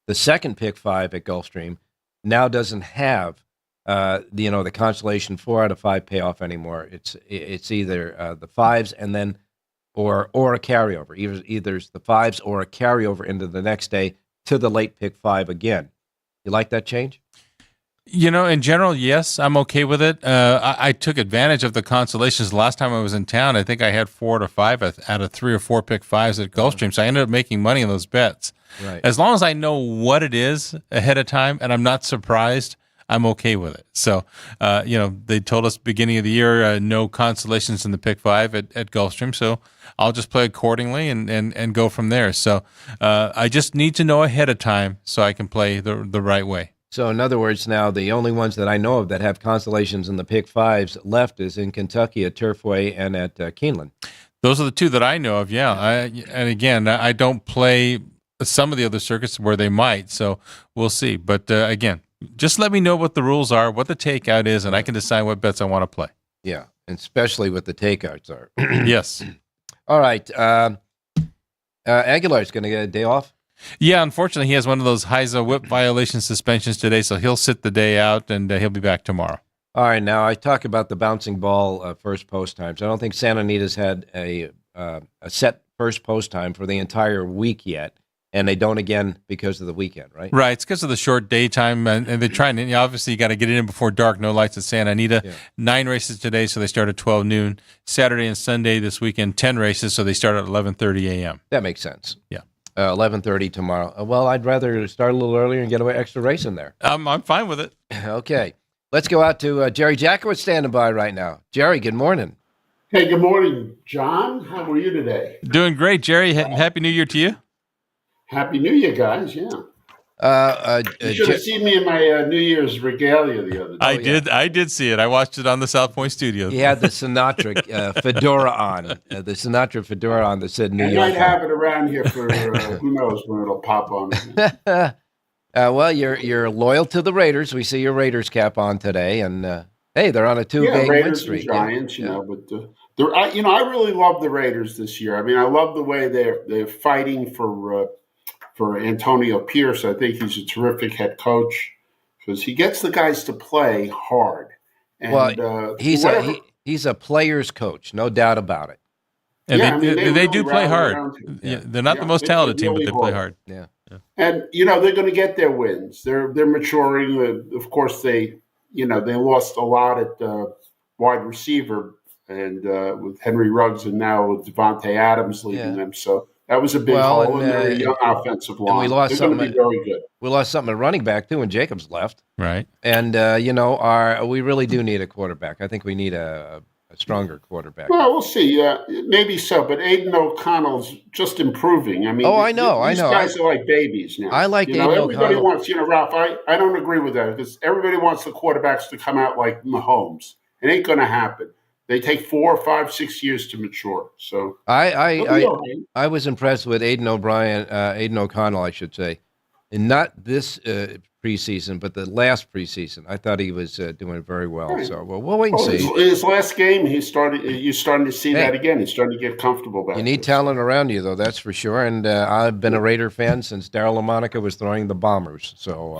The second pick 5 at Gulfstream now doesn't have, the consolation 4 out of 5 payoff anymore. It's either the 5s and then, or a carryover. Either the 5s or a carryover into the next day to the late pick 5 again. You like that change? In general, yes, I'm okay with it. I took advantage of the consolations. The last time I was in town, I think I had 4 to 5 out of 3 or 4 pick 5s at Gulfstream, so I ended up making money on those bets. Right. As long as I know what it is ahead of time and I'm not surprised, I'm okay with it. So, they told us beginning of the year, no consolations in the pick 5 at Gulfstream, so I'll just play accordingly and go from there. So I just need to know ahead of time so I can play the right way. So, in other words, now the only ones that I know of that have constellations in the pick 5s left is in Kentucky at Turfway and at Keeneland. Those are the 2 that I know of, yeah. And again, I don't play some of the other circuits where they might, so we'll see. But again, just let me know what the rules are, what the takeout is, and I can decide what bets I want to play. Yeah, especially what the takeouts are. Yes. All right. Aguilar's going to get a day off? Yeah, unfortunately, he has one of those HISA whip violation suspensions today, so he'll sit the day out, and he'll be back tomorrow. All right, now I talk about the bouncing ball first post times. I don't think Santa Anita's had a set first post time for the entire week yet, and they don't again because of the weekend, right? Right, it's because of the short daytime, and they're trying to, obviously you got to get it in before dark, no lights at Santa Anita. Yeah. 9 races today, so they start at 12 noon. Saturday and Sunday this weekend, 10 races, so they start at 11:30 a.m. That makes sense. Yeah. 11:30 tomorrow. Well, I'd rather start a little earlier and get an extra race in there. I'm fine with it. Okay. Let's go out to Jerry Jackowitz standing by right now. Jerry, good morning. Hey, good morning, John. How are you today? Doing great, Jerry. Happy New Year to you. Happy New Year, guys. Yeah. You should have seen me in my New Year's regalia the other day. I did see it. I watched it on the South Point studio. He had the Sinatra fedora on. The Sinatra fedora on that said New York. I might have it around here for who knows when it'll pop on. Well, you're loyal to the Raiders. We see your Raiders cap on today, and hey, they're on a 2-game win streak. And Giants, but I really love the Raiders this year. I mean, I love the way they're fighting for Antonio Pierce. I think he's a terrific head coach because he gets the guys to play hard. And, well, he's a player's coach, no doubt about it. And they really do play hard. Yeah. They're not the most talented team, but they play hard. Yeah. And they're going to get their wins. They're maturing. Of course, they lost a lot at wide receiver and with Henry Ruggs, and now with Devontae Adams leading them. So that was a big hole in their young offensive line. We lost they're going to be very good. We lost something at running back too when Jacobs left. Right. And we really do need a quarterback. I think we need a stronger quarterback. Well, we'll see. Maybe so, but Aiden O'Connell's just improving. I mean, I know. These guys are like babies now. I like Aiden everybody O'Connell. wants, Ralph, I don't agree with that because everybody wants the quarterbacks to come out like Mahomes. It ain't going to happen. They take 4, 5, 6 years to mature. So I was impressed with Aiden O'Connell, I should say, and not this preseason, but the last preseason. I thought he was doing very well. Right. So we'll wait and see. His last game, you're starting to see that again. He's starting to get comfortable back. You need talent around you, though, that's for sure. And I've been a Raider fan since Darryl LaMonica was throwing the Bombers. So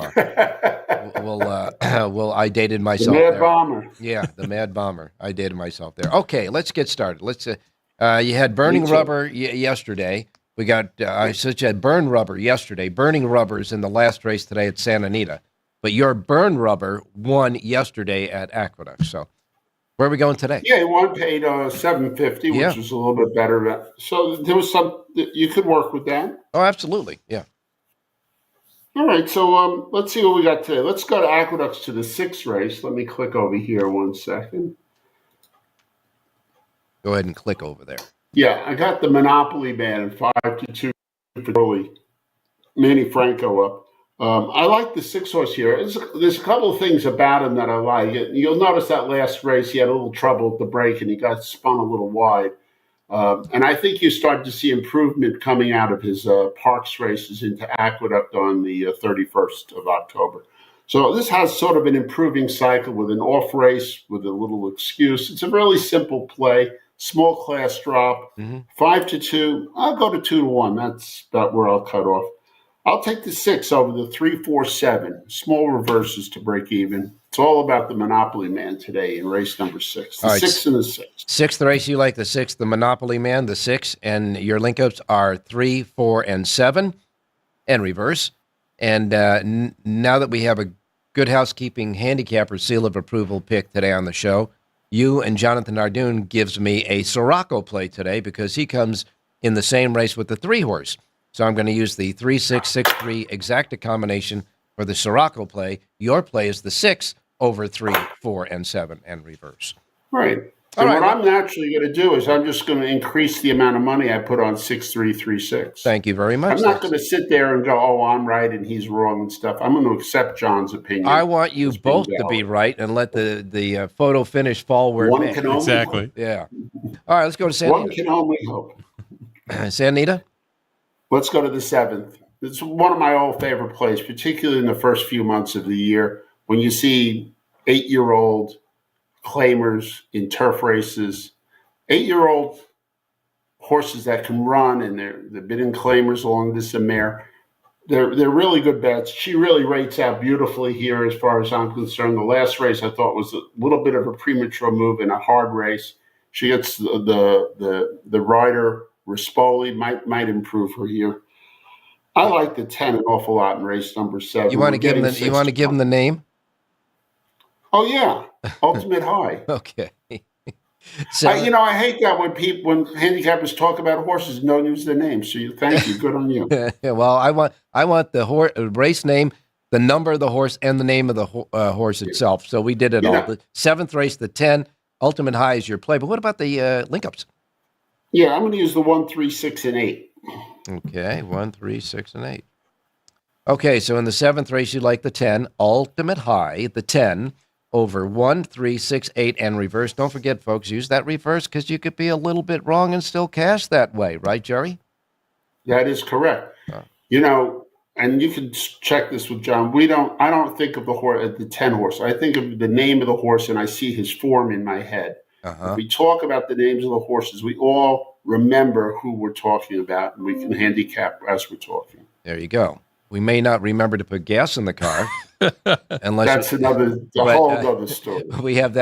I dated myself. The Mad Bomber. Yeah, the Mad Bomber. I dated myself there. Okay, let's get started. You had burning rubber yesterday. We got burn rubber yesterday, burning rubbers in the last race today at Santa Anita. But your burn rubber won yesterday at Aqueduct. So where are we going today? Yeah, one paid $750, which was a little bit better. So there was some you could work with that. Oh, absolutely. Yeah. All right, so let's see what we got today. Let's go to Aqueducts to the 6th race. Let me click over here 1 second. Go ahead and click over there. Yeah, I got the Monopoly Man 5-2 for early. Manny Franco up. I like the 6-horse here. There's a couple of things about him that I like. You'll notice that last race he had a little trouble at the break and he got spun a little wide. And I think you start to see improvement coming out of his Parks races into Aqueduct on the 31st of October. So this has sort of an improving cycle with an off race with a little excuse. It's a really simple play. Small class drop, 5-2. I'll go to 2-1. That's about where I'll cut off. I'll take the 6 over the 3-4-7. Small reverses to break even. It's all about the Monopoly Man today in race number 6. The 6 and the 6. 6th race, you like the 6, the Monopoly Man, the 6, and your link-ups are 3, 4, and 7, and reverse. And now that we have a Good Housekeeping handicapper seal of approval pick today on the show, you and Jonathan Ardoon gives me a Siraco play today because he comes in the same race with the 3-horse. So I'm going to use the 3-6-6-3 exacta combination for the Siraco play. Your play is the 6 over 3, 4, and 7 and reverse. Right. And what I'm naturally going to do is I'm just going to increase the amount of money I put on 6-3-3-6. Thank you very much. I'm not going to sit there and go, oh, I'm right and he's wrong and stuff. I'm going to accept John's opinion. I want you both to be right and let the photo finish fall where it may. Can only hope. Yeah. All right, let's go to Santa Anita. One can only hope. Santa Anita? Let's go to the 7th. It's one of my old favorite plays, particularly in the first few months of the year when you see 8-year-old claimers in turf races, 8-year-old horses that can run, and they've been in claimers along this mare. they're really good bets. She really rates out beautifully here, as far as I'm concerned. The last race I thought was a little bit of a premature move in a hard race. She gets the rider Rispoli might improve her here. I like the 10 an awful lot in race number 7. You want to give him the name? Oh yeah, Ultimate High. Okay. So, I hate that when handicappers talk about horses and don't use their names. So thank you, good on you. Well, I want the race name, the number of the horse, and the name of the horse itself. So we did it all. The 7th race, the 10, Ultimate High is your play. But what about the link-ups? Yeah, I'm going to use the 1, 3, 6, and 8. Okay, 1, 3, 6, and 8. Okay, so in the 7th race, you like the 10, Ultimate High, the 10, over 1, 3, 6, 8, and reverse. Don't forget, folks, use that reverse because you could be a little bit wrong and still cash that way. Right, Jerry? That is correct. And you can check this with John. I don't think of the horse as the 10 horse. I think of the name of the horse and I see his form in my head. If we talk about the names of the horses, we all remember who we're talking about, and we can handicap as we're talking. There you go. We may not remember to put gas in the car. That's a whole other story. We have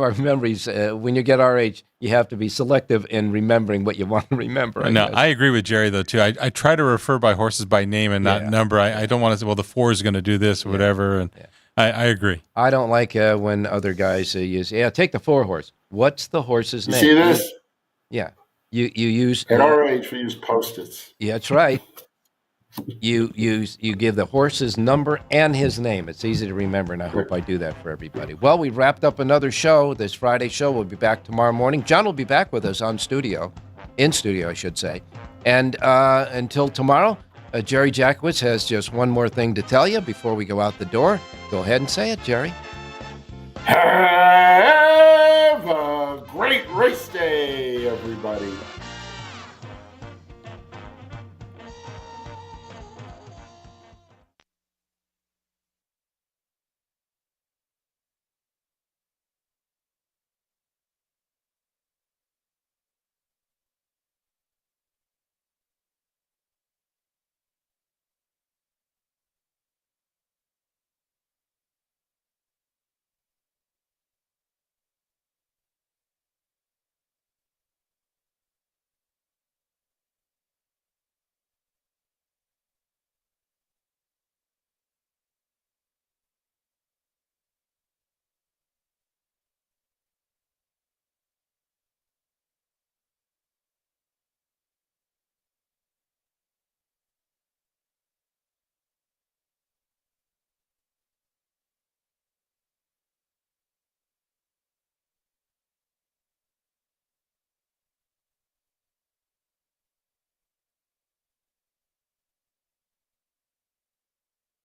our memories. When you get our age, you have to be selective in remembering what you want to remember. I agree with Jerry, though, too. I try to refer by horses by name and not number. I don't want to say, well, the 4 is going to do this or whatever. And I agree. I don't like when other guys use, take the 4 horse. What's the horse's name? See this? Yeah. You use... At our age, we use Post-its. Yeah, that's right. You give the horse's number and his name. It's easy to remember, and I hope I do that for everybody. Well, we wrapped up another show. This Friday show. We'll be back tomorrow morning. John will be back with us in studio, I should say. And until tomorrow, Jerry Jackowitz has just one more thing to tell you before we go out the door. Go ahead and say it, Jerry. Have a great race day, everybody.